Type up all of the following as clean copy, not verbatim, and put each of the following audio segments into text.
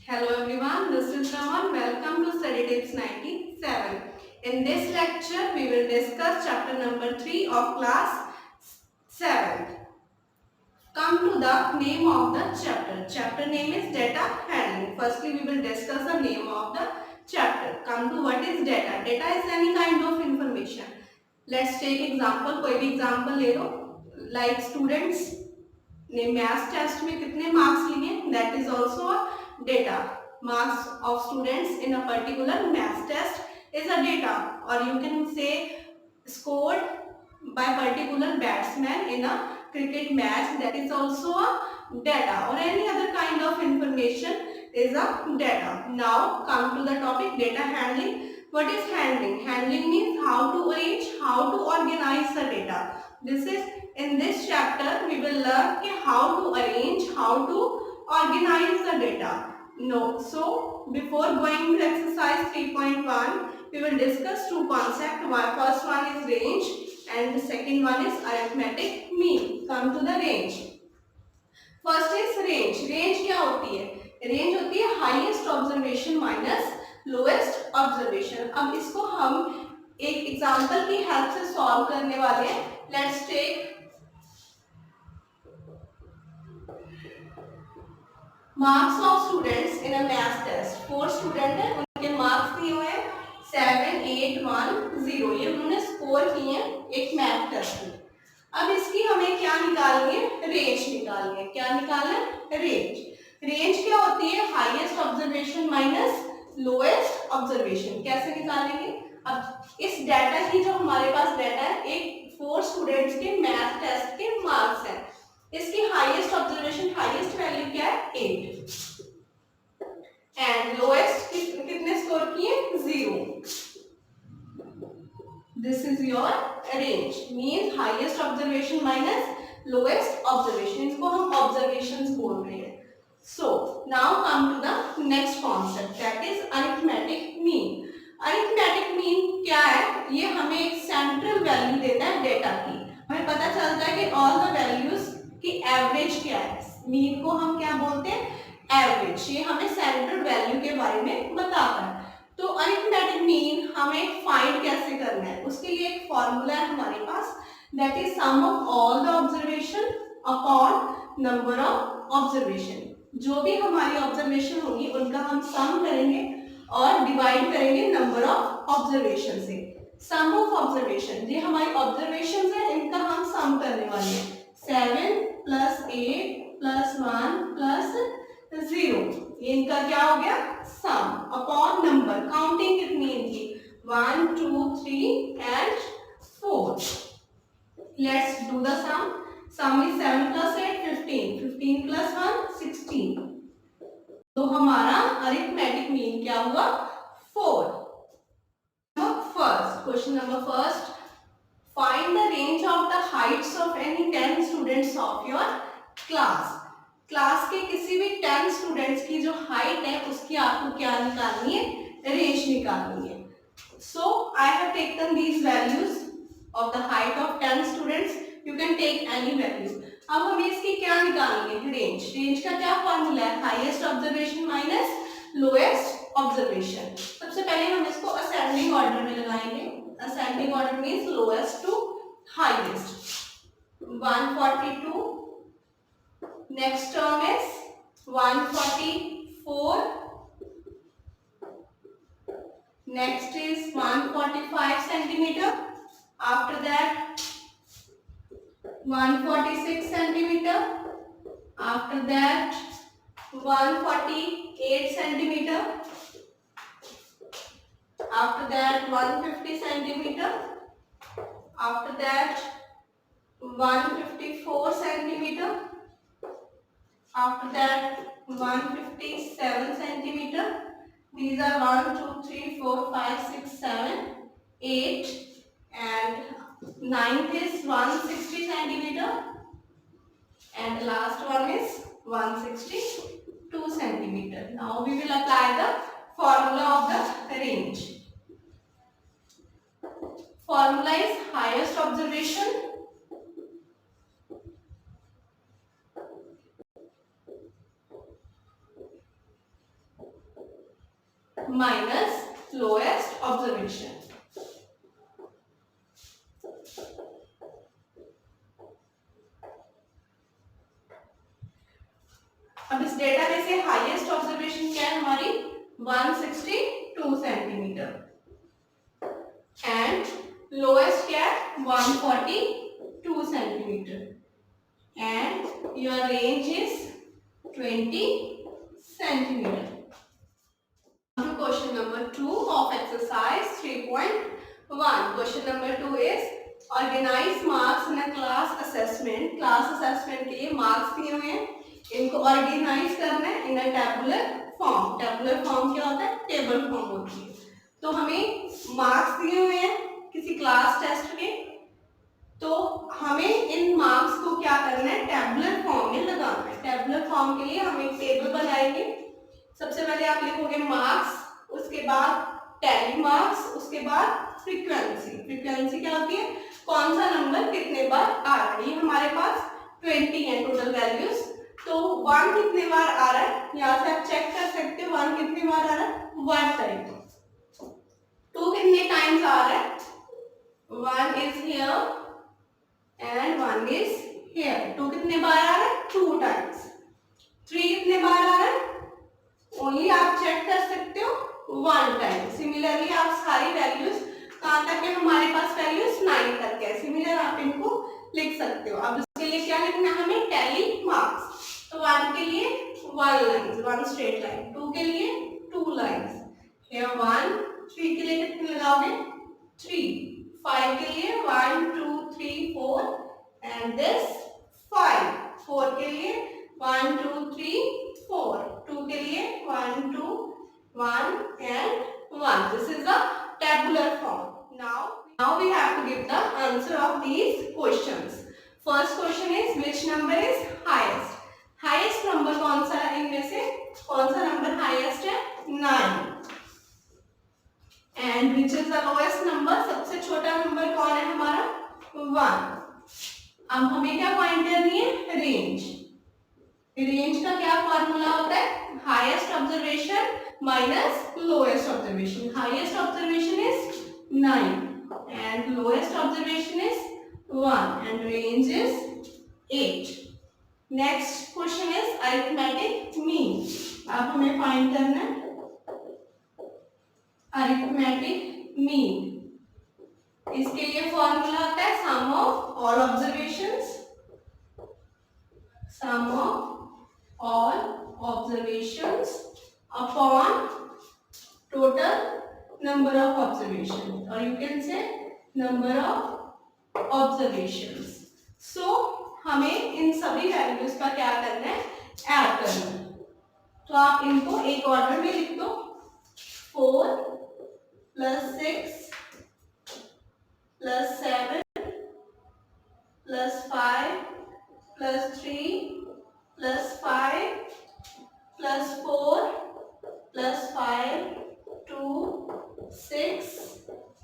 Hello everyone, this is Raman. Welcome to Study Tips 97. In this lecture, we will discuss chapter number 3 of class 7th. Come to the name of the chapter. Chapter name is data handling. Firstly, we will discuss the name of the chapter. Come to what is data. Data is any kind of information. Let's take example. कोई भी example ले लो. Like students ने maths test में कितने marks लिए, that is also a data. Marks of students in a particular maths test is a data, और you can say scored by particular batsman in a cricket match, that is also a data, or any other kind of information is a data. Now come to the topic data handling. What is handling? Handling means how to arrange, how to organize the data. This is in this chapter we will learn how to arrange, how to organize the data. No, so before going to exercise 3.1, we will discuss two concepts. First one is range and the second one is arithmetic mean. Come to the range. First is range. Range क्या होती है? Range होती है highest observation minus lowest observation. अब इसको हम एक example की हेल्प से सॉल्व करने वाले हैं. Let's take marks of students in a math test. 4 student हैं, उनके मार्क्स दिए हुए हैं 7, 8, 1, 0. ये उन्होंने स्कोर किए हैं एक मैथ टेस्ट में. अब इसकी हमें क्या निकालनी है? रेंज निकालनी है. क्या निकालना है? रेंज. रेंज क्या होती है? Highest observation minus lowest observation. कैसे निकालेंगे? अब इस डाटा की जो हमारे पास डाटा है, एक 4 स्टूडेंट्स के मैथ टेस्ट के मार्क्स हैं. इसकी हाईएस्ट ऑब्जर्वेशन, हाईएस्ट वैल्यू क्या है? 8, एंड लोएस्ट कितने स्कोर किए? 0. This is your range. Means highest observation minus lowest observation. इसको हम ऑब्जर्वेशंस बोल रहे हैं. So now come to the next concept, that is arithmetic mean. Arithmetic mean क्या है? ये हमें एक सेंट्रल वैल्यू देता है डेटा की. हमें पता चलता है कि ऑल द वैल्यूज की एवरेज क्या है. मीन को हम क्या बोलते हैं? एवरेज. ये हमें सेंट्रल वैल्यू के बारे में बताता है. तो अरिथमेटिक मीन हमें फाइंड कैसे करना है, उसके लिए एक फॉर्मूला है हमारे पास, that is sum of all the observation upon number of observation. जो भी हमारी ऑब्जर्वेशन होगी उनका हम सम करेंगे और डिवाइड करेंगे नंबर ऑफ ऑब्जर्वेशन से. सम ऑफ ऑब्जर्वेशन, ये हमारी ऑब्जर्वेशन है, इनका हम सम करने वाले हैं. 7 + 8 + 1 + 0, ये इनका क्या हो गया? सम अपॉन नंबर. काउंटिंग कितनी इनकी? 1, 2, 3 and 4. Let's do the sum. Sum is 7 + 8 15, 15 + 1 16. तो हमारा अरिथमेटिक मीन क्या हुआ? 4. First question number first, find the range of the heights of any 10 students of your class. Class के किसी भी 10 स्टूडेंट्स की जो हाइट है उसकी आपको क्या निकालनी है? रेंज निकालनी है. So I have taken these values of the height of 10 students. You can take any value. अब हमें इसकी क्या निकालनी है? रेंज. रेंज का क्या फॉर्मूला है? Highest observation minus lowest observation. सबसे पहले हम इसको असेंडिंग ऑर्डर में लगाएंगे. Ascending order means lowest to highest. 142. Next term is 144. Next is 145 centimeter. After that 146 centimeter. After that 148 centimeter. After that 150 centimeter. After that 154 centimeter. After that 157 centimeter. These are 1, 2, 3, 4, 5, 6, 7, 8, and 9th is 160 centimeter, and the last one is 162 centimeter. Now we will apply the formula of the range. Formula is highest observation 162 centimeter. And lowest cat 142 centimeter. And your range is 20 centimeter. To question number 2 of exercise 3.1. Question number 2 is organize marks in a class assessment. Class assessment के लिए marks दिए हुए हैं, इनको organize करना है in a tabular form. Tabular form क्या होता है? Table form होती है. तो हमें marks दिए हुए हैं किसी class test के, तो हमें इन मार्क्स को क्या करना है? टेबुलर फॉर्म में लगाना है. टेबुलर फॉर्म के लिए हम एक टेबल बनाएंगे. सबसे पहले आप लिखोगे मार्क्स, उसके बाद टैली मार्क्स, उसके बाद फ्रीक्वेंसी. फ्रीक्वेंसी क्या होती है? कौन सा नंबर कितने बार आ रहा है. ये हमारे पास 20 है टोटल वैल्यूज. तो 1 कितने बार आ रहा है, यहाँ से आप चेक कर सकते हो. 1 कितने बार आ रहा है? 1 टाइम. 2 कितने टाइम्स आ रहा है? 1 is here and 1 is here. 2 कितने बार आ रहा है? 2 टाइम्स. 3 कितने बार आ रहा है? ओनली आप चेक कर सकते हो 1 टाइम. सिमिलरली आप सारी वैल्यूज कहाँ तक है? हमारे पास वैल्यूज 9 तक है. सिमिलर आप इनको लिख सकते हो. अब इसके लिए क्या लिखना है हमें? Tally marks. तो 1 के लिए 1 लाइन, 1 स्ट्रेट लाइन. 2 के लिए 2 लाइन्स. here 1. 3 के लिए कितने लगाओगे? 3. 5 के लिए 1 2 3 4 and this 5. 4 के लिए 1 2 3 4. 2 के लिए 1 2 1 and 1. This is a tabular form. Now we have to give the answer of these questions. First question is which number is highest? Highest number कौन सा है इनमें से? कौन सा नंबर highest है? 9. And which is the lowest number? सबसे छोटा नंबर कौन है हमारा? 1. अब हमें क्या फाइंड करनी है? रेंज. रेंज का क्या फॉर्मूला होता है? Highest observation minus lowest observation. Highest observation is 9 and lowest observation is 1 and range is 8. Next question is arithmetic mean. अब हमें फाइंड करना है arithmetic mean. इसके लिए फॉर्मूला होता है sum of all observations. Sum of all observations upon total number of observations, or you can say number of observations. So हमें इन सभी वैल्यूज का क्या करना है? ऐड करना है. तो आप इनको एक ऑर्डर में लिख दो. 4 plus 6 plus 7 plus 5 plus 3 plus 5 plus 4 plus 5 2 6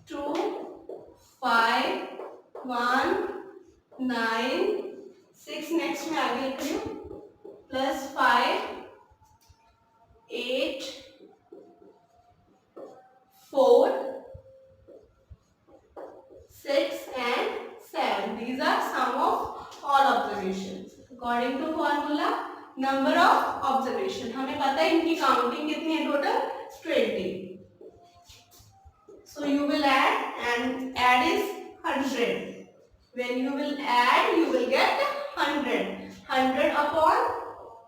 2 5 1 9 6. Next में आगे लिख रही हूँ. Plus 5 8 4 6 and 7. These are sum of all observations. According to formula, number of observation. हमें पता है इनकी काउंटिंग कितनी है? Total 20. So you will add and add is 100. When you will add, you will get 100. 100 upon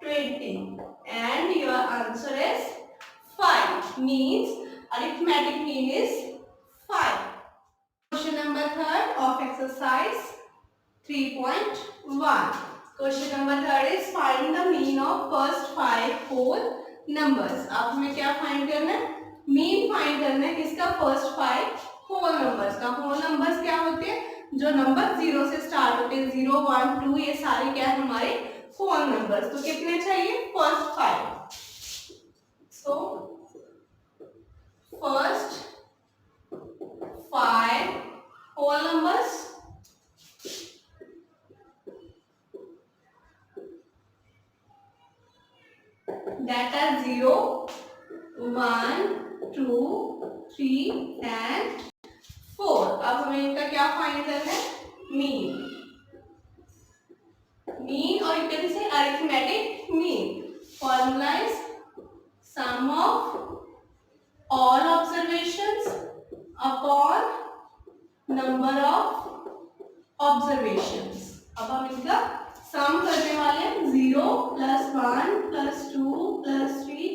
20 and your answer is 5. Means arithmetic mean is 5. Question number 3 of exercise 3.1. Question number 3 is find the mean of first 5 whole numbers. अब हमें क्या find करना है? Mean find करना है किसका? First 5 whole numbers का. Whole numbers क्या होते हैं? जो नंबर 0 से स्टार्ट होते हैं. 0 1 2 ये सारे क्या है? हमारे होल नंबर्स. तो कितने चाहिए? First 5. So first 5 whole numbers that are 0 1 2 3 and 4. अब हमें इनका क्या फाइंड करना है? मीन. मीन और you can say arithmetic mean. Formula is sum of all observations upon number of observations. अब हम इनका सम करने वाले हैं 0 + 1 + 2 + 3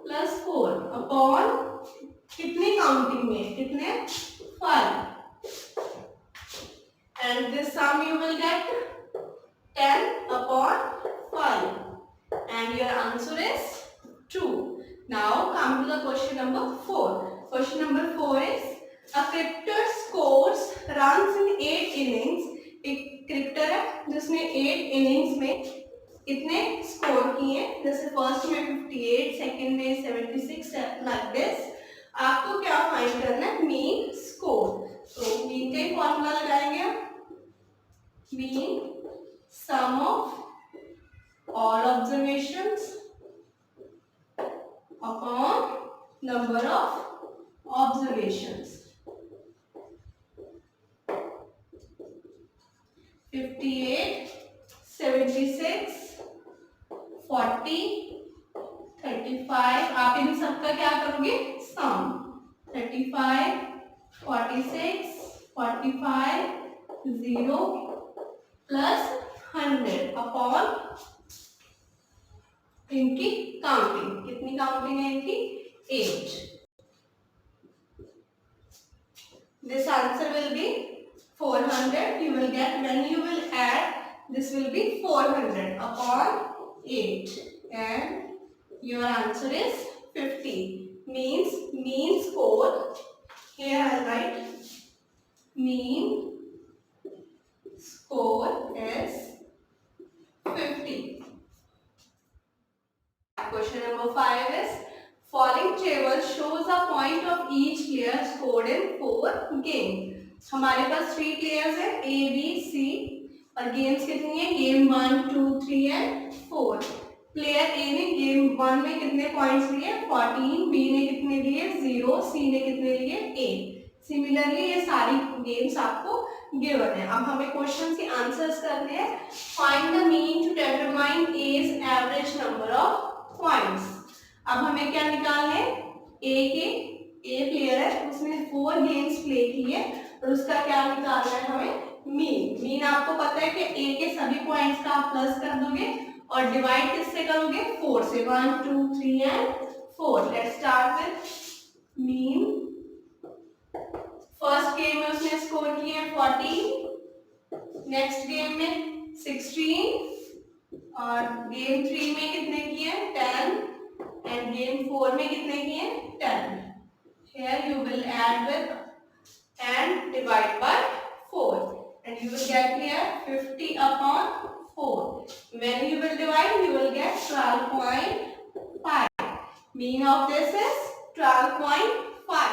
+ 4 अपॉन कितनी काउंटिंग में, कितने 5, and this sum you will get 10 upon 5 and your answer is 2. Now come to the question number 4. Question number 4 is a cricketer scores runs in 8 innings. एक क्रिकेटर है जिसने 8 इनिंग्स में कितने स्कोर किए, जैसे फर्स्ट में 58, सेकंड में 76, like this. आपको क्या फाइंड करना है, मीन स्कोर. तो मीन का फॉर्मूला लगाएंगे, mean sum of all observations upon number of observations. 58, 76, 40, 35. आप इन सबका क्या करोगे, सम. 35, 46, 45, 0 प्लस 100 अपॉन इनकी काउंटिंग. कितनी काउंटिंग है इनकी, 8. This answer will be 400. You will get, when you will add, this will be 400 upon 8 and your answer is 50. Means mean score, here I write mean score is 50. Question number 5 is following table shows a point of each player scored in 4 games. हमारे पास 3 players है A, B, C और games कितनी है, game 1, 2, 3 and 4. Player A ने game 1 में कितने points लिए, 14, B ने कितने लिए, 0, C ने कितने लिए, 8. सिमिलरली ये सारी गेम्स आपको गिवन है. अब हमें क्वेश्चन के आंसर्स करने हैं. Find the mean to determine A's average number of points. अब हमें क्या निकालना है, A प्लेयर है, उसने 4 गेम्स प्ले किए और उसका क्या निकालना है हमें, मीन. मीन आपको पता है कि A के सभी पॉइंट्स का आप प्लस कर दोगे और डिवाइड किससे करोगे, 4 से. 1, 2, 3 and 4. Let's start with mean. First game में उसने स्कोर किए 14, नेक्स्ट गेम में 16 और गेम 3 में कितने किए, 10 एंड गेम 4 में कितने किए, 10. Here you will add with and divide by 4 and you will get here 50 upon 4. When you will divide, you will get 12.5. Mean of this is 12.5.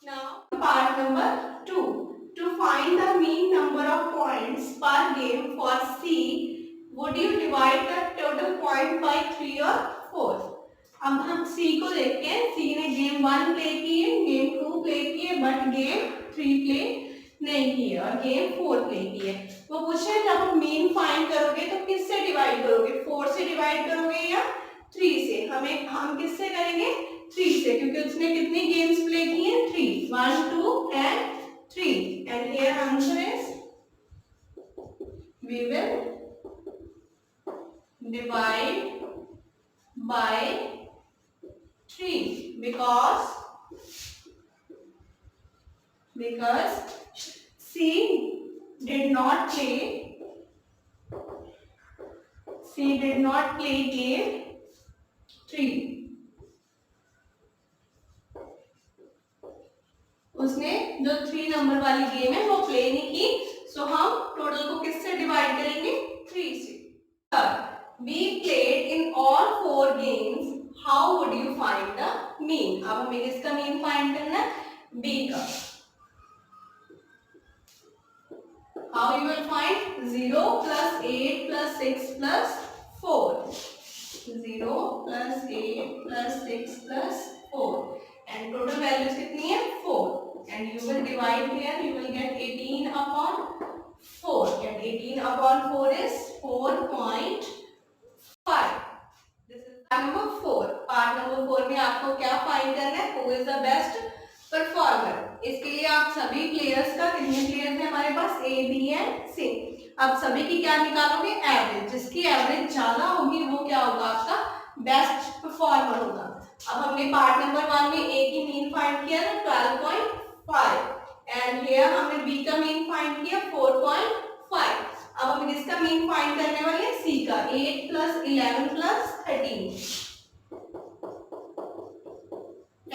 Now part number 2. To find the mean number of points per game for C, would you divide the total point by 3 or 4? अब हम C को देखते हैं. C ने game 1 play किए, game 2 play किए but game 3 play नहीं किए और गेम 4 प्ले किए. वो पूछे जब आप मीन फाइंड करोगे तो किससे डिवाइड करोगे, 4 से डिवाइड करोगे या 3 से. हम किससे करेंगे, 3 से, क्योंकि उसने कितनी गेम्स प्ले किए, 3, 1, 2 and 3. and here answer is we will divide by 3 because C did not play game 3. उसने जो 3 नंबर वाली गेम है वो प्ले नहीं की. सो हम टोटल को किससे डिवाइड करेंगे, 3 से. B played in all 4 games. How would you find the mean? अब हमें किसका मीन फाइंड करना है, B का. How you will find 0 plus 8 plus 6 plus 4. 0 plus 8 plus 6 plus 4 and total values कितनी है, 4. and you will divide here, you will get 18 upon 4 and 18 upon 4 is 4.5. This is part number 4. Part number 4 में आपको क्या find करना है, who is the best performer. इसके लिए आप सभी प्लेयर्स का, कितने प्लेयर्स हैं हमारे पास, ए बी एंड सी, अब सभी की क्या निकालोगे, एवरेज। जिसकी एवरेज ज्यादा होगी वो क्या होगा, आपका बेस्ट परफॉर्मर होगा। अब हमने पार्ट नंबर 1 में ए की मीन फाइंड किया था 12.5 एंड हियर हमने बी का मीन फाइंड किया 4.5। अब हम किसका मीन फाइंड करने वाले हैं, सी का, 8 + 11 + 13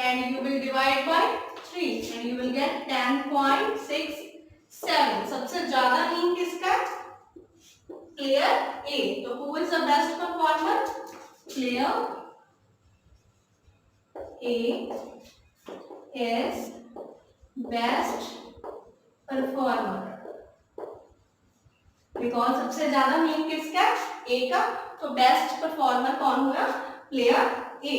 and you will divide by 3 and you will get 10.67। सबसे ज्यादा मीन किसका, प्लेयर ए। तो who is the best performer, player A is best performer because सबसे ज्यादा मीन किसका, ए का, तो बेस्ट परफॉर्मर कौन हुआ, player A.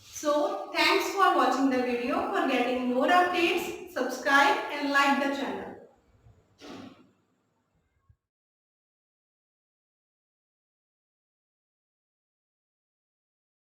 So thanks for watching the video. For getting more updates, subscribe and like the channel.